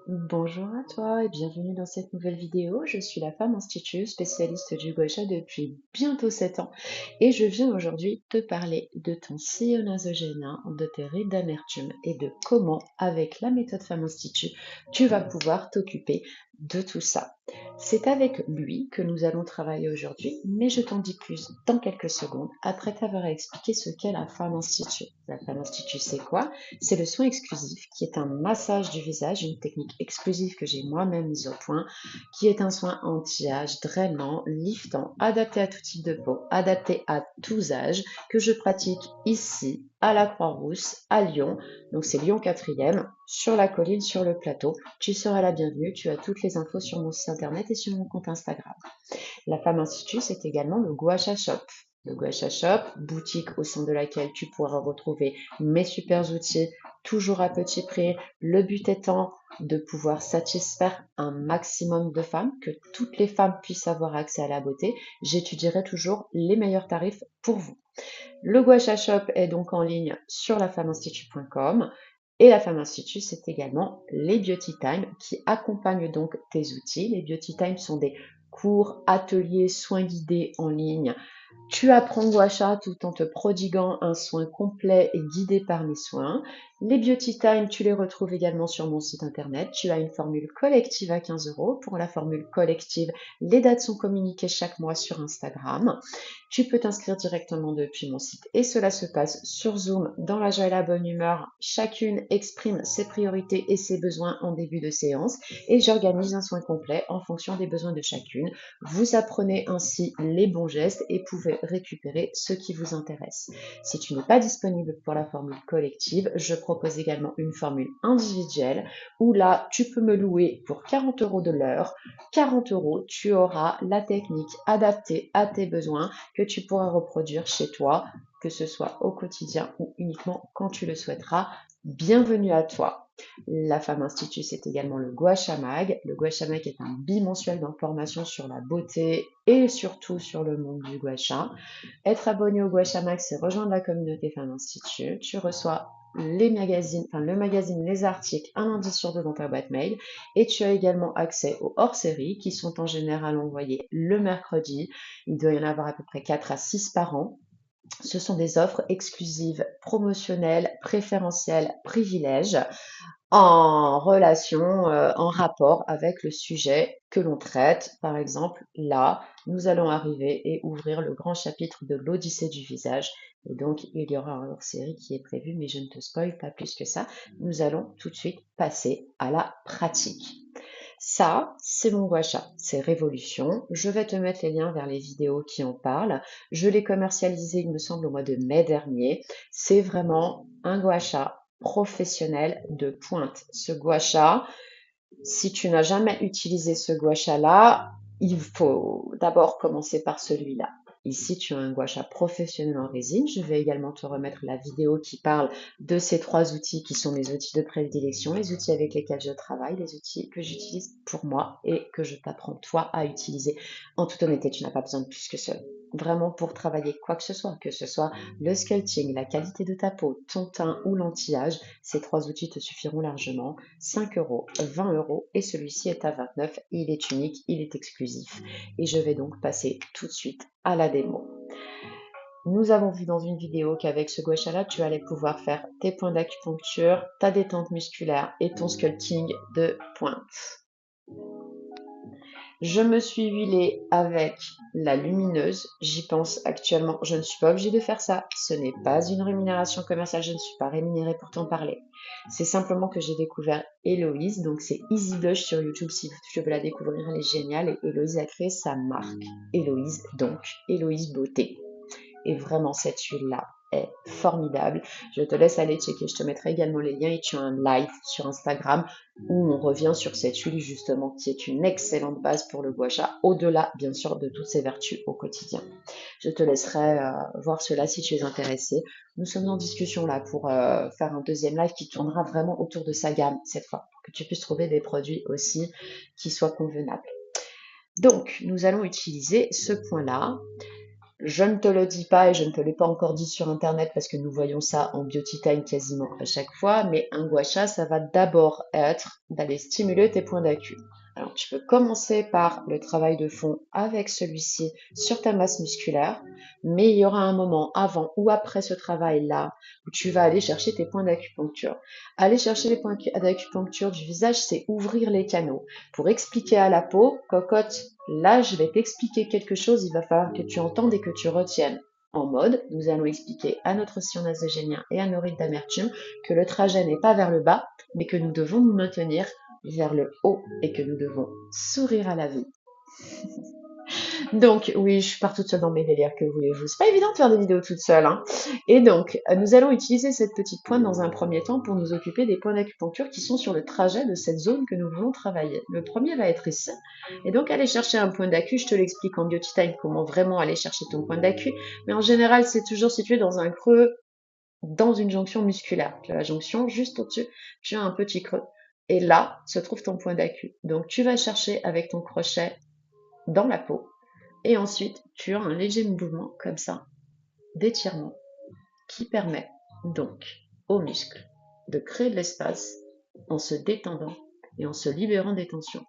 Bonjour à toi et bienvenue dans cette nouvelle vidéo. Je suis la femme institut, spécialiste du gua sha depuis bientôt 7 ans et je viens aujourd'hui te parler de ton sillon nasogénien, de tes rides d'amertume et de comment, avec la méthode Femme Institut, tu vas pouvoir t'occuper de tout ça. C'est avec lui que nous allons travailler aujourd'hui, mais je t'en dis plus dans quelques secondes après t'avoir expliqué ce qu'est la Femme Institut. La Femme Institut, c'est quoi? C'est le soin exclusif qui est un massage du visage, une technique exclusive que j'ai moi-même mise au point, qui est un soin anti-âge, drainant, liftant, adapté à tout type de peau, adapté à tous âges, que je pratique ici à la Croix-Rousse, à Lyon. Donc c'est Lyon 4e, sur la colline, sur le plateau. Tu seras la bienvenue, tu as toutes les infos sur mon site internet et sur mon compte Instagram. La Femme Institut, c'est également le Gua Sha Shop. Le Gua Sha Shop, boutique au sein de laquelle tu pourras retrouver mes super outils, toujours à petit prix. Le but étant de pouvoir satisfaire un maximum de femmes, que toutes les femmes puissent avoir accès à la beauté. J'étudierai toujours les meilleurs tarifs pour vous. Le Gua Sha Shop est donc en ligne sur lafemmeinstitut.com. Et la Femme Institut, c'est également les Beauty Time qui accompagnent donc tes outils. Les Beauty Time sont des cours, ateliers, soins guidés en ligne. Tu apprends Gua Sha tout en te prodiguant un soin complet et guidé par mes soins. Les Beauty Time, tu les retrouves également sur mon site internet. Tu as une formule collective à 15 euros. Pour la formule collective, les dates sont communiquées chaque mois sur Instagram. Tu peux t'inscrire directement depuis mon site et cela se passe sur Zoom dans la joie et la bonne humeur. Chacune exprime ses priorités et ses besoins en début de séance et j'organise un soin complet en fonction des besoins de chacune. Vous apprenez ainsi les bons gestes et pouvez récupérer ce qui vous intéresse. Si tu n'es pas disponible pour la formule collective, je propose également une formule individuelle où là, tu peux me louer pour 40 euros de l'heure. 40 euros, tu auras la technique adaptée à tes besoins que tu pourras reproduire chez toi, que ce soit au quotidien ou uniquement quand tu le souhaiteras. Bienvenue à toi. La Femme Institut, c'est également le Gua Sha Mag. Le Gua Sha Mag est un bimensuel d'informations sur la beauté et surtout sur le monde du Gua Sha. Être abonné au Gua Sha Mag, c'est rejoindre la communauté Femme Institut. Tu reçois les magazines, enfin le magazine, les articles, un lundi sur deux dans ta boîte mail. Et tu as également accès aux hors-séries qui sont en général envoyées le mercredi. Il doit y en avoir à peu près 4 à 6 par an. Ce sont des offres exclusives, promotionnelles, préférentielles, privilèges en relation, en rapport avec le sujet que l'on traite. Par exemple, là, nous allons arriver et ouvrir le grand chapitre de l'Odyssée du visage. Et donc, il y aura un hors-série qui est prévu, mais je ne te spoil pas plus que ça. Nous allons tout de suite passer à la pratique. Ça, c'est mon gua sha, c'est Révolution. Je vais te mettre les liens vers les vidéos qui en parlent. Je l'ai commercialisé, il me semble, au mois de mai dernier. C'est vraiment un gua sha professionnel de pointe. Ce gua sha, si tu n'as jamais utilisé ce gua sha-là, il faut d'abord commencer par celui-là. Ici, tu as un gua sha professionnel en résine. Je vais également te remettre la vidéo qui parle de ces trois outils qui sont mes outils de prédilection, les outils avec lesquels je travaille, les outils que j'utilise pour moi et que je t'apprends toi à utiliser. En toute honnêteté, tu n'as pas besoin de plus que ça. Vraiment pour travailler quoi que ce soit le sculpting, la qualité de ta peau, ton teint ou l'anti-âge, ces trois outils te suffiront largement. 5 euros, 20 euros et celui-ci est à 29. Il est unique, il est exclusif. Et je vais donc passer tout de suite à la démo. Nous avons vu dans une vidéo qu'avec ce gua sha-là, tu allais pouvoir faire tes points d'acupuncture, ta détente musculaire et ton sculpting de pointe. Je me suis huilée avec la lumineuse. J'y pense actuellement. Je ne suis pas obligée de faire ça. Ce n'est pas une rémunération commerciale. Je ne suis pas rémunérée pour t'en parler. C'est simplement que j'ai découvert Héloïse. Donc c'est Easy Blush sur YouTube. Si tu veux la découvrir, elle est géniale. Et Héloïse a créé sa marque. Héloïse, donc Héloïse Beauté. Et vraiment, cette huile-là est formidable. Je te laisse aller checker. Je te mettrai également les liens et tu as un live sur Instagram où on revient sur cette huile justement qui est une excellente base pour le gua sha, au-delà bien sûr de toutes ses vertus au quotidien. Je te laisserai voir cela si tu es intéressé. Nous sommes en discussion là pour faire un deuxième live qui tournera vraiment autour de sa gamme cette fois, pour que tu puisses trouver des produits aussi qui soient convenables. Donc, nous allons utiliser ce point-là. Je ne te le dis pas et je ne te l'ai pas encore dit sur Internet parce que nous voyons ça en Beauty Time quasiment à chaque fois, mais un gua sha, ça va d'abord être d'aller stimuler tes points d'acu. Alors, tu peux commencer par le travail de fond avec celui-ci sur ta masse musculaire, mais il y aura un moment avant ou après ce travail-là où tu vas aller chercher tes points d'acupuncture. Aller chercher les points d'acupuncture du visage, c'est ouvrir les canaux pour expliquer à la peau, cocotte, là, je vais t'expliquer quelque chose, il va falloir que tu entendes et que tu retiennes. En mode, nous allons expliquer à notre sillon nasogénien et à nos rides d'amertume que le trajet n'est pas vers le bas, mais que nous devons nous maintenir vers le haut et que nous devons sourire à la vie. Donc, oui, je pars toute seule dans mes délires, que voulez-vous. C'est pas évident de faire des vidéos toute seule, hein. Et donc, nous allons utiliser cette petite pointe dans un premier temps pour nous occuper des points d'acupuncture qui sont sur le trajet de cette zone que nous voulons travailler. Le premier va être ici. Et donc, aller chercher un point d'acu, je te l'explique en Beauty Time comment vraiment aller chercher ton point d'acu. Mais en général, c'est toujours situé dans un creux, dans une jonction musculaire. Tu as la jonction juste au-dessus, tu as un petit creux. Et là se trouve ton point d'acu. Donc, tu vas chercher avec ton crochet dans la peau. Et ensuite, tu as un léger mouvement comme ça, d'étirement, qui permet donc aux muscles de créer de l'espace en se détendant et en se libérant des tensions.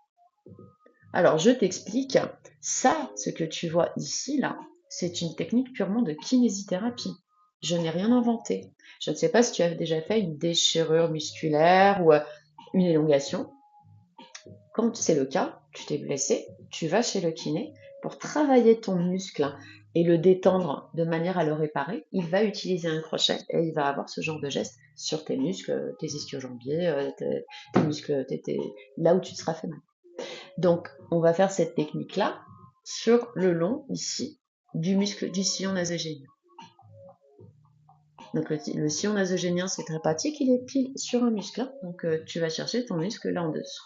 Alors, je t'explique, ça, ce que tu vois ici, là, c'est une technique purement de kinésithérapie. Je n'ai rien inventé. Je ne sais pas si tu as déjà fait une déchirure musculaire ou une élongation. Quand c'est le cas, tu t'es blessé, tu vas chez le kiné pour travailler ton muscle et le détendre de manière à le réparer. Il va utiliser un crochet et il va avoir ce genre de geste sur tes muscles, tes ischio-jambiers, tes muscles, là où tu te seras fait mal. Donc, on va faire cette technique-là sur le long, ici, du muscle du sillon nasogénien. Donc, le sillon nasogénien, c'est très pratique, il est pile sur un muscle. Hein. Donc, tu vas chercher ton muscle là en dessous.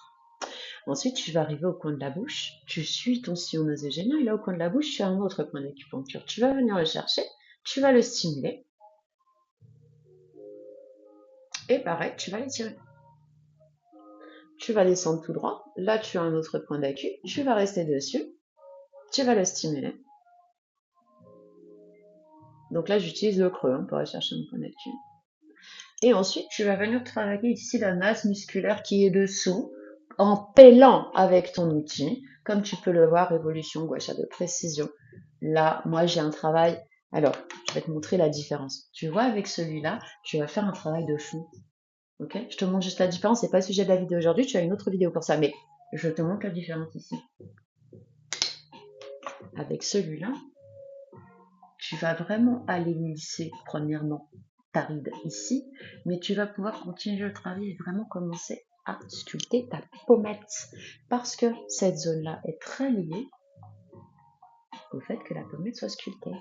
Ensuite, tu vas arriver au coin de la bouche, tu suis ton sillon nasogénien et là au coin de la bouche, tu as un autre point d'acupuncture. Tu vas venir le chercher, tu vas le stimuler et pareil, tu vas l'étirer. Tu vas descendre tout droit, là tu as un autre point d'acu, tu vas rester dessus, tu vas le stimuler. Donc là, j'utilise le creux pour aller chercher mon point d'acu. Et ensuite, tu vas venir travailler ici la masse musculaire qui est dessous en pellant avec ton outil. Comme tu peux le voir, évolution gua sha de précision. Là, moi, j'ai un travail. Alors, je vais te montrer la différence. Tu vois, avec celui-là, tu vas faire un travail de fond. Ok? Je te montre juste la différence. C'est pas le sujet de la vidéo aujourd'hui. Tu as une autre vidéo pour ça, mais je te montre la différence ici. Avec celui-là, tu vas vraiment aller lisser, premièrement, ta ride ici, mais tu vas pouvoir continuer le travail et vraiment commencer à sculpter ta pommette parce que cette zone-là est très liée au fait que la pommette soit sculptée.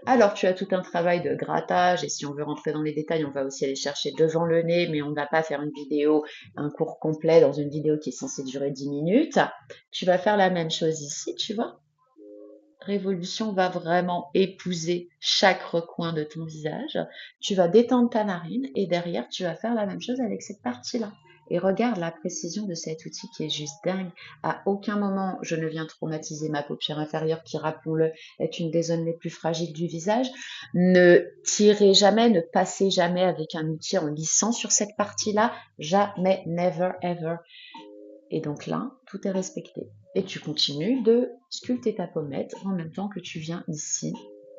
Alors, tu as tout un travail de grattage et si on veut rentrer dans les détails, on va aussi aller chercher devant le nez, mais on ne va pas faire une vidéo, un cours complet dans une vidéo qui est censée durer 10 minutes. Tu vas faire la même chose ici, tu vois. Révolution va vraiment épouser chaque recoin de ton visage. Tu vas détendre ta narine et derrière, tu vas faire la même chose avec cette partie-là. Et regarde la précision de cet outil qui est juste dingue. À aucun moment, je ne viens traumatiser ma paupière inférieure qui, rappelons-le, est une des zones les plus fragiles du visage. Ne tirez jamais, ne passez jamais avec un outil en lissant sur cette partie-là. Jamais, never, ever. Et donc là, tout est respecté. Et tu continues de sculpter ta pommette en même temps que tu viens ici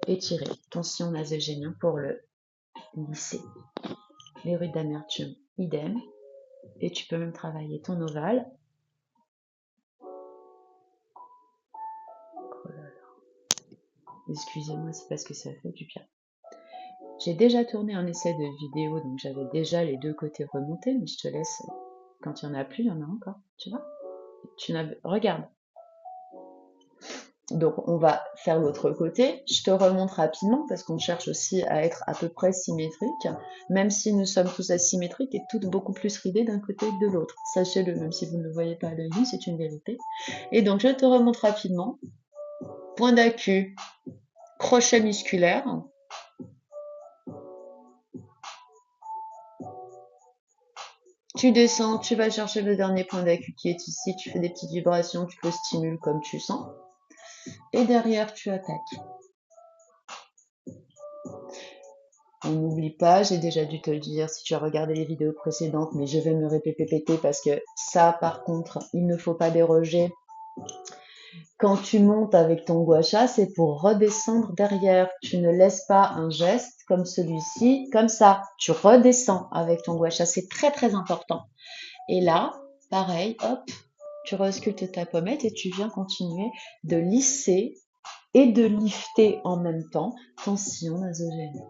étirer ton sillon nasogénien pour le lisser. Les rides d'amertume, idem. Et tu peux même travailler ton ovale. Oh là là. Excusez-moi, c'est parce que ça fait du bien. J'ai déjà tourné un essai de vidéo, donc j'avais déjà les deux côtés remontés, mais je te laisse, quand il n'y en a plus, il y en a encore, tu vois. Regarde. Donc, on va faire l'autre côté. Je te remonte rapidement parce qu'on cherche aussi à être à peu près symétrique, même si nous sommes tous asymétriques et toutes beaucoup plus ridées d'un côté que de l'autre. Sachez-le, même si vous ne le voyez pas à l'œil nu, c'est une vérité. Et donc, je te remonte rapidement. Point d'acu, crochet musculaire. Tu descends, tu vas chercher le dernier point d'acu qui est ici, tu fais des petites vibrations, tu le stimules comme tu sens. et derrière tu attaques. On n'oublie pas, j'ai déjà dû te le dire si tu as regardé les vidéos précédentes, mais je vais me répéter parce que ça, par contre, il ne faut pas déroger. Quand tu montes avec ton gua sha, c'est pour redescendre derrière. Tu ne laisses pas un geste comme celui-ci, comme ça. Tu redescends avec ton gua sha, c'est très très important. Et là, pareil, hop, tu resculptes ta pommette et tu viens continuer de lisser et de lifter en même temps ton sillon nasogénial.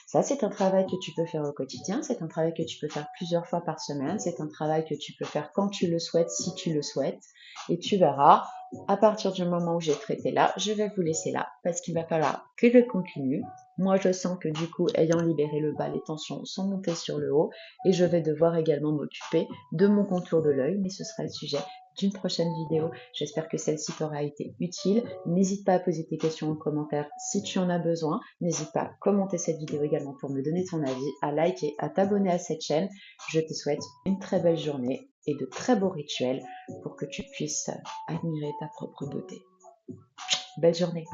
Ça, c'est un travail que tu peux faire au quotidien, c'est un travail que tu peux faire plusieurs fois par semaine, c'est un travail que tu peux faire quand tu le souhaites, si tu le souhaites. Et tu verras, à partir du moment où j'ai traité là, je vais vous laisser là parce qu'il va falloir que je continue. Moi, je sens que du coup, ayant libéré le bas, les tensions sont montées sur le haut et je vais devoir également m'occuper de mon contour de l'œil, mais ce sera le sujet d'une prochaine vidéo. J'espère que celle-ci t'aura été utile. N'hésite pas à poser tes questions en commentaire si tu en as besoin. N'hésite pas à commenter cette vidéo également pour me donner ton avis, à liker, à t'abonner à cette chaîne. Je te souhaite une très belle journée et de très beaux rituels pour que tu puisses admirer ta propre beauté. Belle journée!